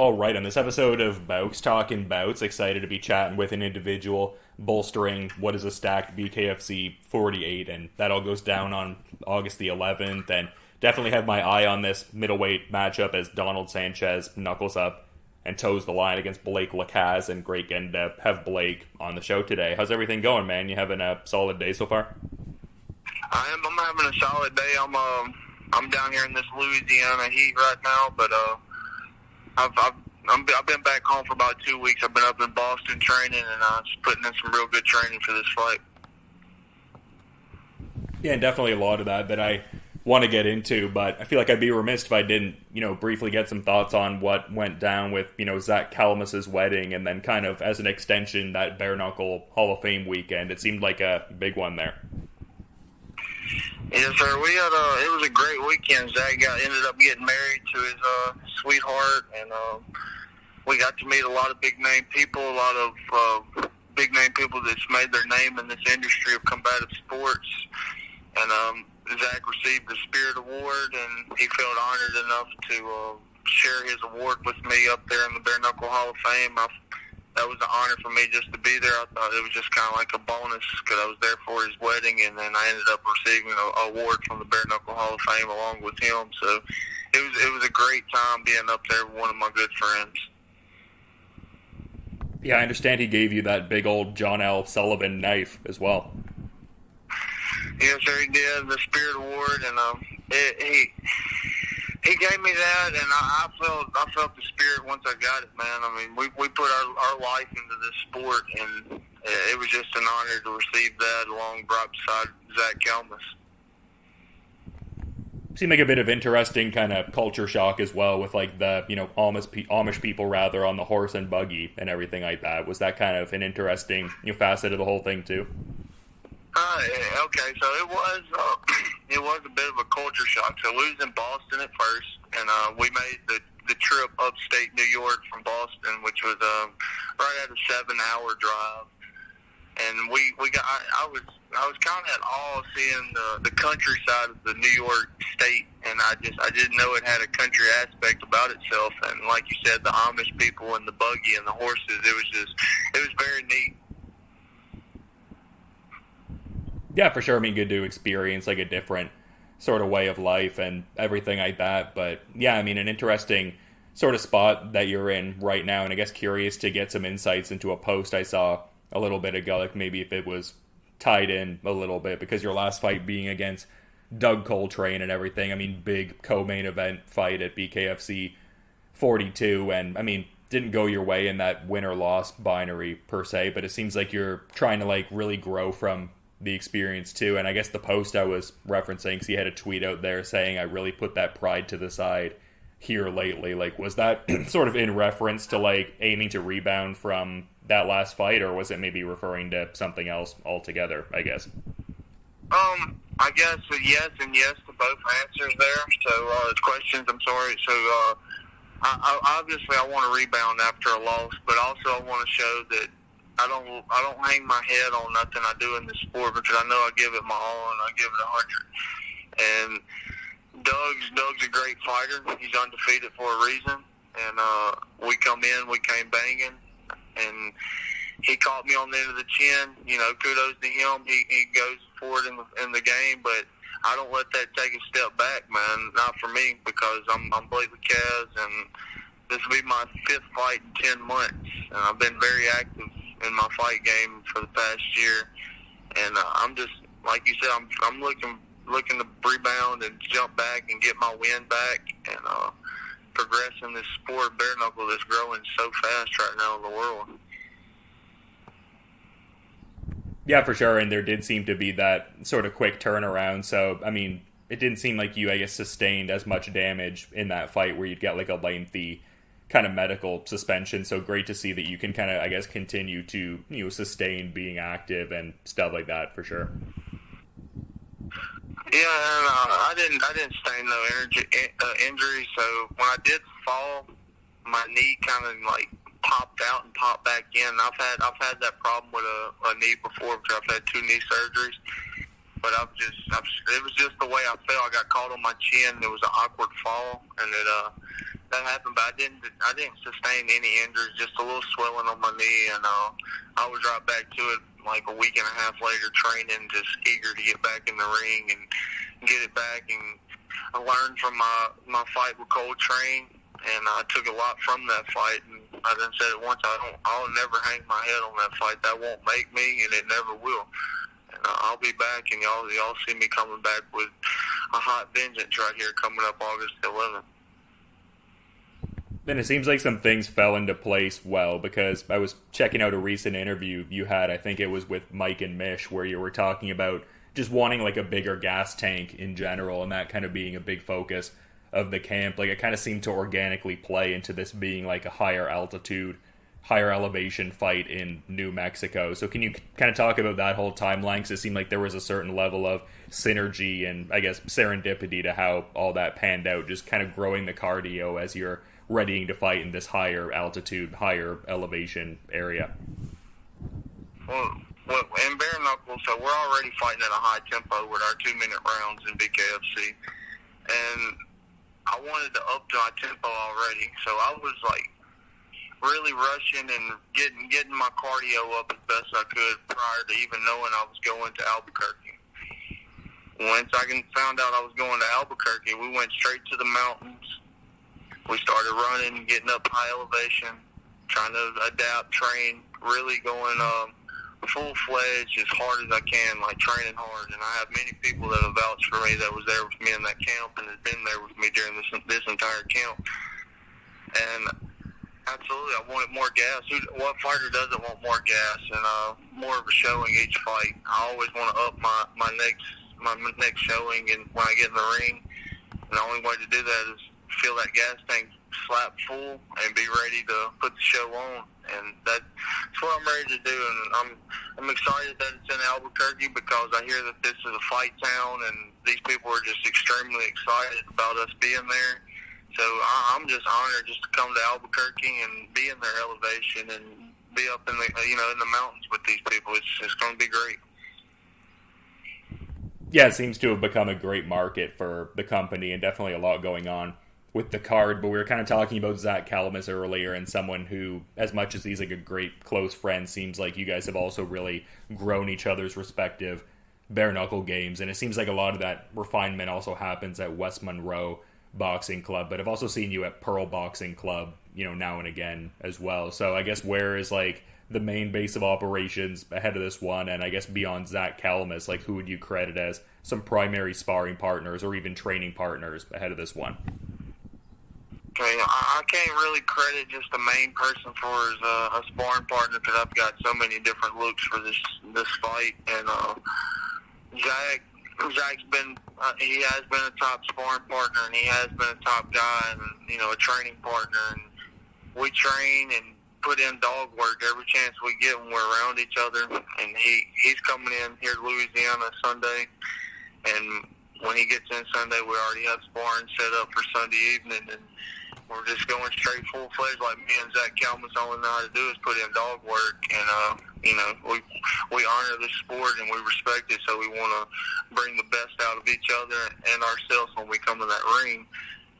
All right, on this episode of Bowks Talking Bouts, excited to be chatting with an individual bolstering what is a stacked BKFC 48, and that all goes down on August the 11th, and definitely have my eye on this middleweight matchup as Donald Sanchez knuckles up and toes the line against LaCaze, and great getting to have Blake on the show today. How's everything going, man? You having a solid day so far? I'm having a solid day. I'm down here in this Louisiana heat right now, but I've been back home for about 2 weeks. I've been up in Boston training and just putting in some real good training for this fight. Yeah, and definitely a lot of that I want to get into, but I feel like I'd be remiss if I didn't, briefly get some thoughts on what went down with, Zach Kalmus's wedding, and then kind of as an extension, that bare knuckle Hall of Fame weekend. It seemed like a big one there. Yes, sir. It was a great weekend. Zach ended up getting married to his sweetheart, and we got to meet a lot of big name people, a lot of big name people that's made their name in this industry of combative sports. And Zach received the Spirit Award, and he felt honored enough to share his award with me up there in the Bare Knuckle Hall of Fame. That was an honor for me just to be there. I thought it was just kind of like a bonus because I was there for his wedding, and then I ended up receiving an award from the Bare Knuckle Hall of Fame along with him. So it was a great time being up there with one of my good friends. Yeah, I understand he gave you that big old John L. Sullivan knife as well. Yes, sir, he did, the Spirit Award, and he gave me that, and I felt the spirit once I got it, man. I mean, we put our life into this sport, and it was just an honor to receive that right beside Zach Kalmus. Seemed like a bit of interesting kind of culture shock as well with like the, Amish people rather on the horse and buggy and everything like that. Was that kind of an interesting facet of the whole thing too? Okay, so it was a bit of a culture shock. So we was in Boston at first, and we made the trip upstate New York from Boston, which was right at a 7-hour drive. And I was kind of at awe seeing the countryside of the New York state, and I didn't know it had a country aspect about itself. And like you said, the Amish people and the buggy and the horses, it was very neat. Yeah, for sure. I mean, good to experience like a different sort of way of life and everything like that. But yeah, I mean, an interesting sort of spot that you're in right now. And I guess curious to get some insights into a post I saw a little bit ago, like maybe if it was tied in a little bit, because your last fight being against Doug Coltrane and everything. I mean, big co-main event fight at BKFC 42. And I mean, didn't go your way in that win or loss binary per se, but it seems like you're trying to like really grow from the experience too. And I guess the post I was referencing, because he had a tweet out there saying, I really put that pride to the side here lately. Like, was that sort of in reference to like aiming to rebound from that last fight, or was it maybe referring to something else altogether, I guess? I guess yes and yes to both answers there. So questions, I'm sorry. So obviously I want to rebound after a loss, but also I want to show that I don't hang my head on nothing I do in this sport, because I know I give it my all and I give it 100. And Doug's a great fighter. He's undefeated for a reason. And we came banging, and he caught me on the end of the chin. Kudos to him. He goes forward in the game, but I don't let that take a step back, man. Not for me, because I'm Blake LaCaze, and this will be my 5th fight in 10 months, and I've been very active in my fight game for the past year, and I'm just, like you said, I'm looking to rebound and jump back and get my win back, and progress in this sport of bare knuckle that's growing so fast right now in the world. Yeah, for sure, and there did seem to be that sort of quick turnaround. So, I mean, it didn't seem like you, I guess, sustained as much damage in that fight where you'd get like a lengthy kind of medical suspension. So great to see that you can kind of, I guess, continue to sustain being active and stuff like that, for sure. Yeah, and I didn't sustain no injury. So when I did fall, my knee kind of like popped out and popped back in. I've had that problem with a knee before, because I've had 2 knee surgeries. But it was just the way I fell. I got caught on my chin. It was an awkward fall, and that happened, but I didn't sustain any injuries, just a little swelling on my knee, and I was right back to it like a week and a half later, training, just eager to get back in the ring and get it back. And I learned from my fight with Coltrane, and I took a lot from that fight. And I done said it once, I'll never hang my head on that fight. That won't make me, and it never will. And I'll be back, and y'all see me coming back with a hot vengeance right here coming up August 11th. Then it seems like some things fell into place well, because I was checking out a recent interview you had, I think it was with Mike and Mish, where you were talking about just wanting like a bigger gas tank in general, and that kind of being a big focus of the camp. Like, it kind of seemed to organically play into this being like a higher altitude, higher elevation fight in New Mexico. So can you kind of talk about that whole timeline? Because it seemed like there was a certain level of synergy and, I guess, serendipity to how all that panned out, just kind of growing the cardio as you're readying to fight in this higher altitude, higher elevation area. Well, in bare knuckles, so we're already fighting at a high tempo with our 2-minute rounds in BKFC, and I wanted to up to our tempo already, so I was like really rushing and getting my cardio up as best I could prior to even knowing I was going to Albuquerque. Once I found out I was going to Albuquerque, we went straight to the mountains. We started running, getting up high elevation, trying to adapt, train, really going full-fledged as hard as I can, like training hard. And I have many people that have vouched for me that was there with me in that camp and has been there with me during this entire camp. And absolutely, I wanted more gas. What fighter doesn't want more gas and more of a showing each fight? I always want to up my next showing, and when I get in the ring, and the only way to do that is feel that gas tank slap full and be ready to put the show on. And that's what I'm ready to do. And I'm excited that it's in Albuquerque, because I hear that this is a fight town, and these people are just extremely excited about us being there. So I'm just honored just to come to Albuquerque and be in their elevation and be up in the in the mountains with these people. It's going to be great. Yeah, it seems to have become a great market for the company, and definitely a lot going on with the card. But we were kind of talking about Zach Calamus earlier, and someone who, as much as he's like a great close friend, seems like you guys have also really grown each other's respective bare knuckle games. And it seems like a lot of that refinement also happens at West Monroe Boxing Club, but I've also seen you at Pearl Boxing Club, now and again as well. So I guess where is like the main base of operations ahead of this one? And I guess beyond Zach Calamus, like who would you credit as some primary sparring partners or even training partners ahead of this one? Okay, I can't really credit just the main person for as a sparring partner, because I've got so many different looks for this fight. And Zach's been he has been a top sparring partner, and he has been a top guy, and a training partner. And we train and put in dog work every chance we get when we're around each other. And he's coming in here to Louisiana Sunday, and when he gets in Sunday, we already have sparring set up for Sunday evening, and we're just going straight full-fledged like me and Zach Calamus. All we know how to do is put in dog work, and we honor this sport and we respect it, so we want to bring the best out of each other and ourselves when we come in that ring.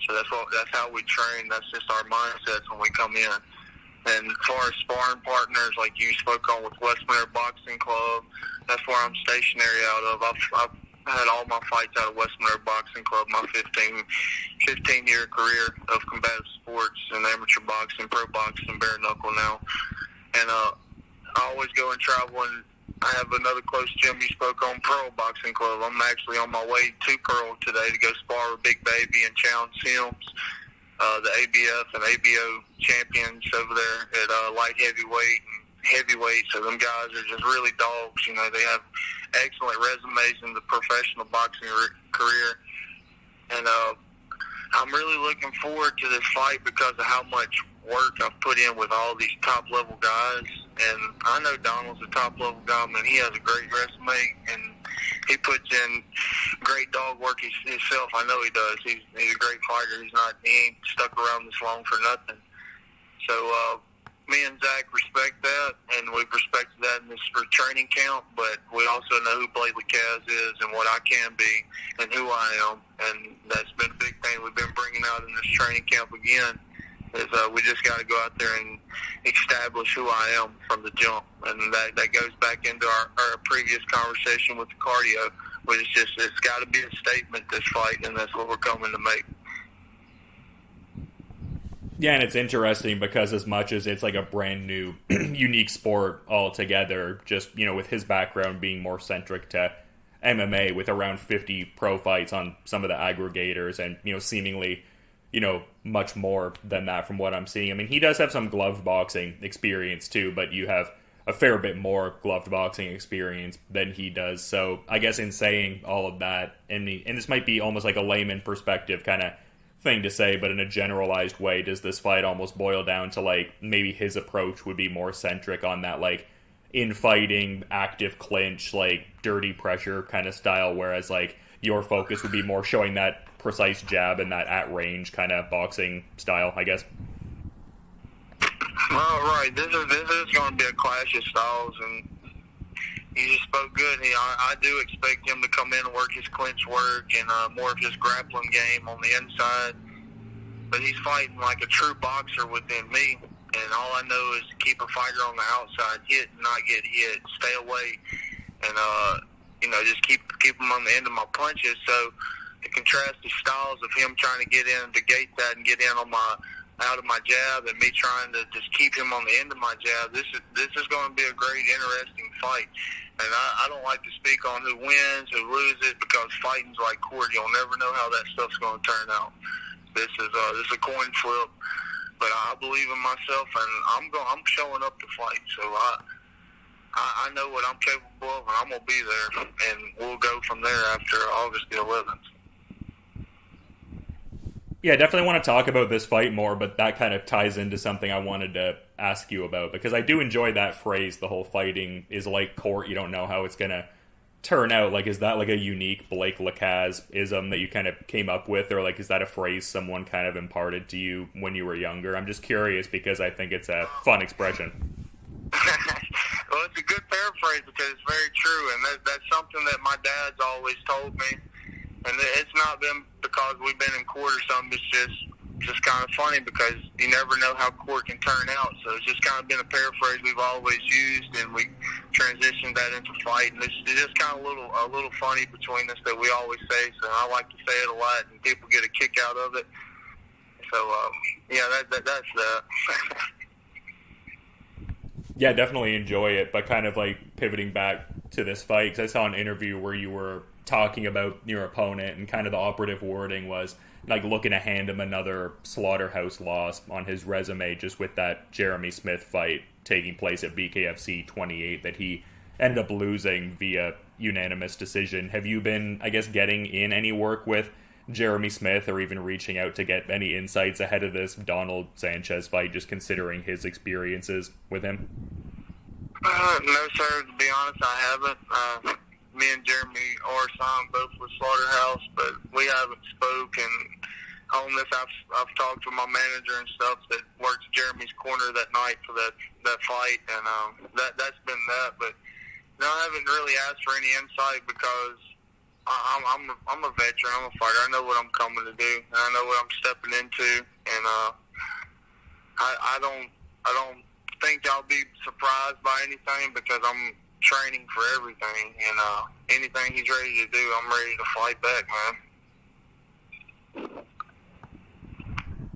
So that's how we train. That's just our mindsets when we come in. And as far as sparring partners, like you spoke on with West Monroe Boxing Club, that's where I'm stationary out of. I've had all my fights out of West Monroe Boxing Club, my 15-year career of combative sports and amateur boxing, pro boxing, bare knuckle now. And I always go and travel, and I have another close gym you spoke on, Pearl Boxing Club. I'm actually on my way to Pearl today to go spar with Big Baby and Chown Sims, the ABF and ABO champions over there at light heavyweight and heavyweight. So them guys are just really dogs. They have excellent resumes in the professional boxing career. And I'm really looking forward to this fight because of how much work I've put in with all these top-level guys. And I know Donald's a top-level guy, man. He has a great resume, and he puts in great dog work himself. I know he does. He's a great fighter. He ain't stuck around this long for nothing. So me and Zach respect that, and we've respected that in this training camp, but we also know who LaCaze is and what I can be and who I am, and that's been a big thing we've been bringing out in this training camp again. We just got to go out there and establish who I am from the jump, and that goes back into our previous conversation with the cardio, which is just it's got to be a statement this fight, and that's what we're coming to make. Yeah, and it's interesting because as much as it's like a brand new, unique sport altogether, just, with his background being more centric to MMA with around 50 pro fights on some of the aggregators and, seemingly, much more than that from what I'm seeing. I mean, he does have some gloved boxing experience too, but you have a fair bit more gloved boxing experience than he does. So I guess in saying all of that, and this might be almost like a layman perspective kind of thing to say, but in a generalized way, does this fight almost boil down to like maybe his approach would be more centric on that like infighting, active clinch, like dirty pressure kind of style, whereas like your focus would be more showing that precise jab and that at range kind of boxing style, I guess? Well, right. This is going to be a clash of styles, and he just spoke good. I do expect him to come in and work his clinch work and more of his grappling game on the inside. But he's fighting like a true boxer within me, and all I know is to keep a fighter on the outside, hit and not get hit, stay away, and just keep him on the end of my punches. So to contrast the styles of him trying to get in to gate that and get in on out of my jab, and me trying to just keep him on the end of my jab, this is going to be a great, interesting fight. And I don't like to speak on who wins, who loses, because fighting's like court. You'll never know how that stuff's going to turn out. This is a coin flip, but I believe in myself, and I'm showing up to fight. So I know what I'm capable of, and I'm gonna be there, and we'll go from there after August the 11th. Yeah, definitely want to talk about this fight more, but that kind of ties into something I wanted to ask you about, because I do enjoy that phrase, the whole fighting is like court, you don't know how it's going to turn out. Like, is that like a unique Blake LaCaze-ism that you kind of came up with, or like is that a phrase someone kind of imparted to you when you were younger? I'm just curious because I think it's a fun expression. Well, it's a good paraphrase because it's very true, and that's something that my dad's always told me. And it's not been because we've been in court or something. It's just kind of funny because you never know how court can turn out. So it's just kind of been a paraphrase we've always used, and we transitioned that into fight. And it's just kind of a little funny between us that we always say. So I like to say it a lot, and people get a kick out of it. So yeah, that's that. Yeah, definitely enjoy it, but kind of like pivoting back to this fight, because I saw an interview where you were talking about your opponent, and kind of the operative wording was like looking to hand him another slaughterhouse loss on his resume, just with that Jeremy Smith fight taking place at BKFC 28 that he ended up losing via unanimous decision. Have you been, I guess, getting in any work with Jeremy Smith, or even reaching out to get any insights ahead of this Donald Sanchez fight, just considering his experiences with him? No, sir. To be honest, I haven't. Me and Jeremy are signed both with Slaughterhouse, but we haven't spoken on this. I've talked to my manager and stuff that works Jeremy's corner that night for that fight, and that's been that. But no, I haven't really asked for any insight because I'm a veteran. I'm a fighter. I know what I'm coming to do, and I know what I'm stepping into, and I don't think I'll be surprised by anything because I'm training for everything, and anything he's ready to do, I'm ready to fight back, man.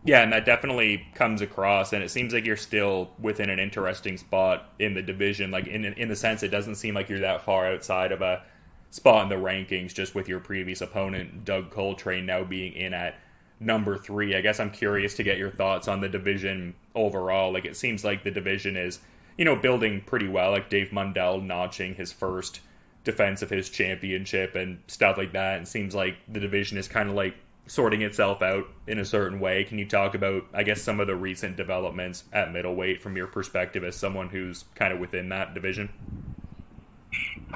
Yeah, and that definitely comes across, and it seems like you're still within an interesting spot in the division. Like in the sense, it doesn't seem like you're that far outside of a spot in the rankings, just with your previous opponent, Doug Coltrane, now being in at number 3. I guess I'm curious to get your thoughts on the division overall. Like, it seems like the division is, building pretty well, like Dave Mundell notching his first defense of his championship and stuff like that. And it seems like the division is kind of like sorting itself out in a certain way. Can you talk about, I guess, some of the recent developments at middleweight from your perspective as someone who's kind of within that division?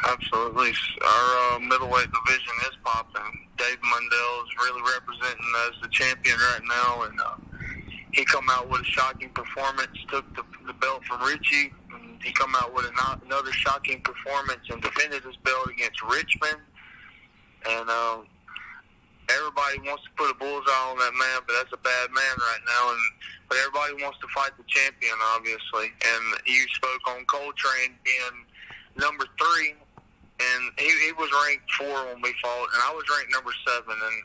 Absolutely. Our middleweight division is popping. Dave Mundell is really representing as the champion right now, and he come out with a shocking performance, took the belt from Richie, and he come out with another shocking performance and defended his belt against Richmond. And everybody wants to put a bullseye on that man, but that's a bad man right now. But everybody wants to fight the champion, obviously. And you spoke on Coltrane being number 3, and he was ranked 4 when we fought, and I was ranked number 7. And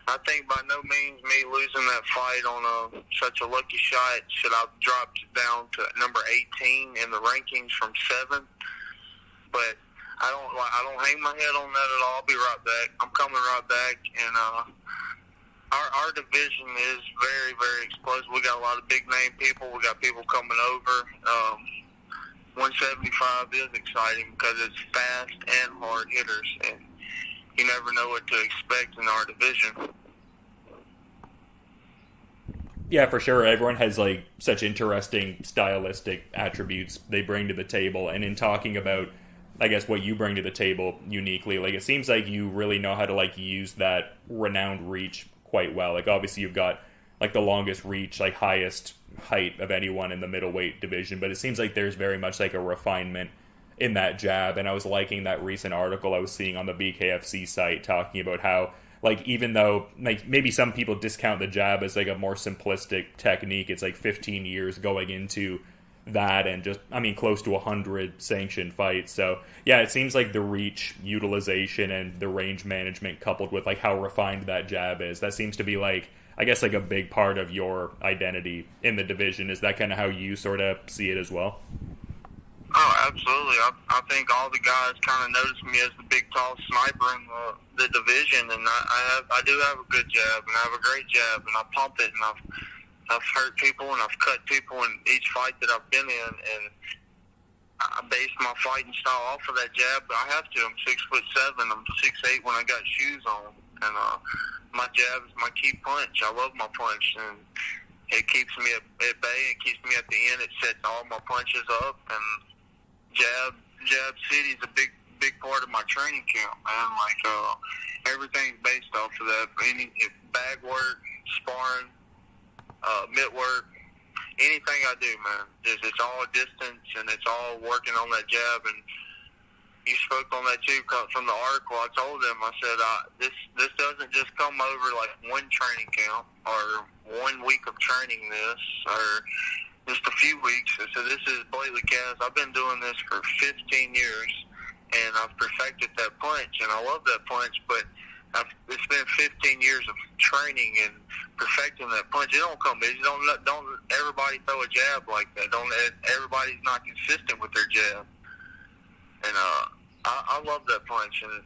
I think by no means me losing that fight on such a lucky shot should have dropped down to number 18 in the rankings from 7. But I don't hang my head on that at all. I'll be right back. I'm coming right back, and our division is very, very explosive. We got a lot of big name people. We got people coming over. 175 is exciting because it's fast and hard hitters, and you never know what to expect in our division. Yeah, for sure. Everyone has like such interesting stylistic attributes they bring to the table, and in talking about, I guess, what you bring to the table uniquely, like it seems like you really know how to like use that renowned reach quite well. Like obviously you've got like the longest reach, like highest height of anyone in the middleweight division, but it seems like there's very much like a refinement in that jab. And I was liking that recent article I was seeing on the BKFC site talking about how, like, even though like maybe some people discount the jab as like a more simplistic technique, it's like 15 years going into that, and just, I mean, close to 100 sanctioned fights. So yeah, it seems like the reach utilization and the range management coupled with like how refined that jab is, that seems to be like, I guess, like a big part of your identity in the division. Is that kind of how you sort of see it as well? Oh, absolutely. I think all the guys kind of notice me as the big, tall sniper in the division, and I do have a good jab, and I have a great jab, and I pump it, and I've hurt people, and I've cut people in each fight that I've been in, and I base my fighting style off of that jab, but I have to. I'm 6'7", I'm 6'8" when I got shoes on, and my jab is my key punch. I love my punch, and it keeps me at bay. It keeps me at the end. It sets all my punches up, and jab city is a big part of my training camp, man. Like everything's based off of that. Any bag work, sparring, mitt work, anything I do, man, it's all distance, and it's all working on that jab. And you spoke on that too from the article. I told them, I said, this doesn't just come over like one training camp or 1 week of training this, or just a few weeks. I said, this is LaCaze. I've been doing this for 15 years, and I've perfected that punch, and I love that punch, but it's been 15 years of training and perfecting that punch. It don't come easy. Don't everybody throw a jab like that. Everybody's not consistent with their jab. And I love that punch, and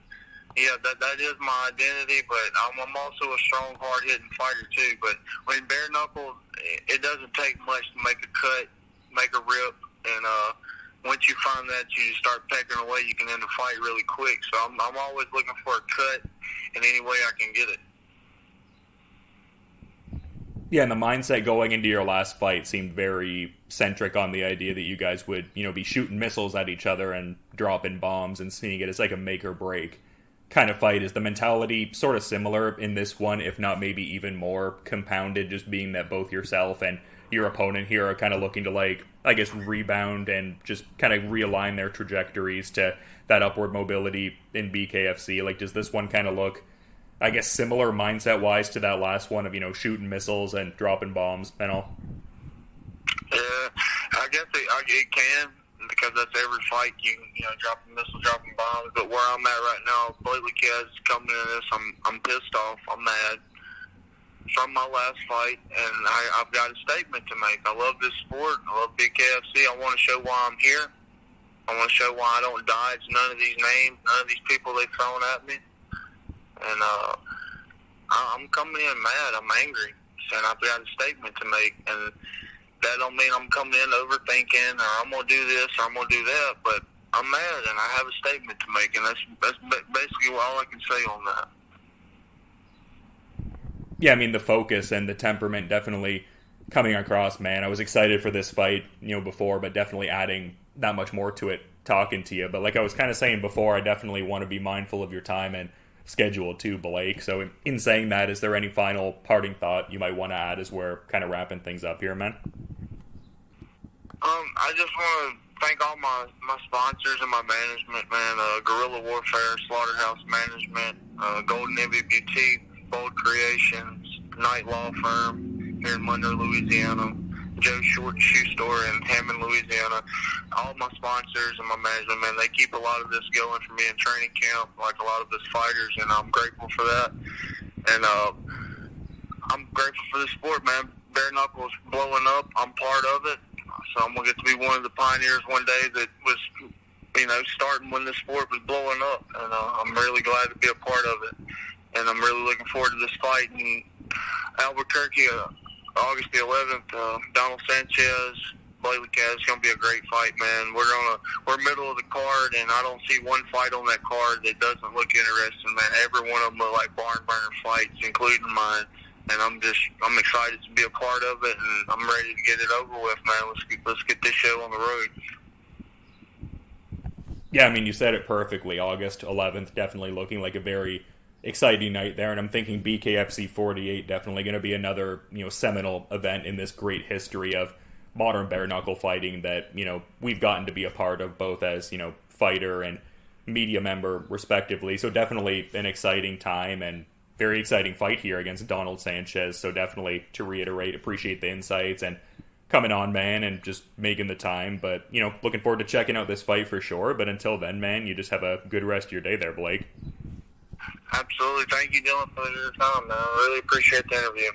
yeah, that is my identity. But I'm also a strong, hard-hitting fighter too. But when bare knuckle, it doesn't take much to make a cut, make a rip, and once you find that, you start pecking away. You can end the fight really quick. So I'm always looking for a cut in any way I can get it. Yeah, and the mindset going into your last fight seemed very centric on the idea that you guys would, be shooting missiles at each other and dropping bombs and seeing it as like a make or break kind of fight. Is the mentality sort of similar in this one, if not maybe even more compounded, just being that both yourself and your opponent here are kind of looking to, like, I guess, rebound and just kind of realign their trajectories to that upward mobility in BKFC? Like, does this one kind of look, I guess, similar mindset-wise to that last one of, shooting missiles and dropping bombs and all? Yeah, I guess it can, because that's every fight. You dropping missiles, dropping bombs. But where I'm at right now, LaCaze is coming in this. I'm pissed off. I'm mad from my last fight, and I've got a statement to make. I love this sport. I love BKFC. I want to show why I'm here. I want to show why I don't dodge none of these names, none of these people they've thrown at me. And I'm coming in mad. I'm angry, and I've got a statement to make. And that don't mean I'm coming in overthinking, or I'm gonna do this, or I'm gonna do that. But I'm mad, and I have a statement to make, and that's basically all I can say on that. Yeah, I mean, the focus and the temperament definitely coming across, man. I was excited for this fight, before, but definitely adding that much more to it talking to you. But like I was kind of saying before, I definitely want to be mindful of your time and schedule too, Blake. So in saying that, is there any final parting thought you might want to add as we're kind of wrapping things up here, man? I just want to thank all my sponsors and my management, man. Guerrilla Warfare, Slaughterhouse Management, Golden MVP, Bold Creations, Night Law Firm here in Monroe, Louisiana, Joe Short Shoe Store in Hammond, Louisiana. All my sponsors and my management, man, they keep a lot of this going for me in training camp, like a lot of us fighters, and I'm grateful for that. And I'm grateful for the sport, man. Bare knuckles blowing up. I'm part of it. So I'm going to get to be one of the pioneers one day that was, starting when the sport was blowing up. And I'm really glad to be a part of it. And I'm really looking forward to this fight in Albuquerque, August the 11th. Donald Sanchez, LaCaze. It's going to be a great fight, man. We're middle of the card, and I don't see one fight on that card that doesn't look interesting, man. Every one of them look like barn burner fights, including mine. And I'm excited to be a part of it, and I'm ready to get it over with, man. Let's get this show on the road. Yeah, I mean, you said it perfectly. August 11th, definitely looking like a very exciting night there, and I'm thinking BKFC 48 definitely going to be another, seminal event in this great history of modern bare knuckle fighting that, we've gotten to be a part of, both as, fighter and media member respectively. So definitely an exciting time and very exciting fight here against Donald Sanchez. So definitely, to reiterate, appreciate the insights and coming on, man, and just making the time. But, looking forward to checking out this fight for sure. But until then, man, you just have a good rest of your day there, Blake. Absolutely. Thank you, Dylan, for your time, man. I really appreciate the interview.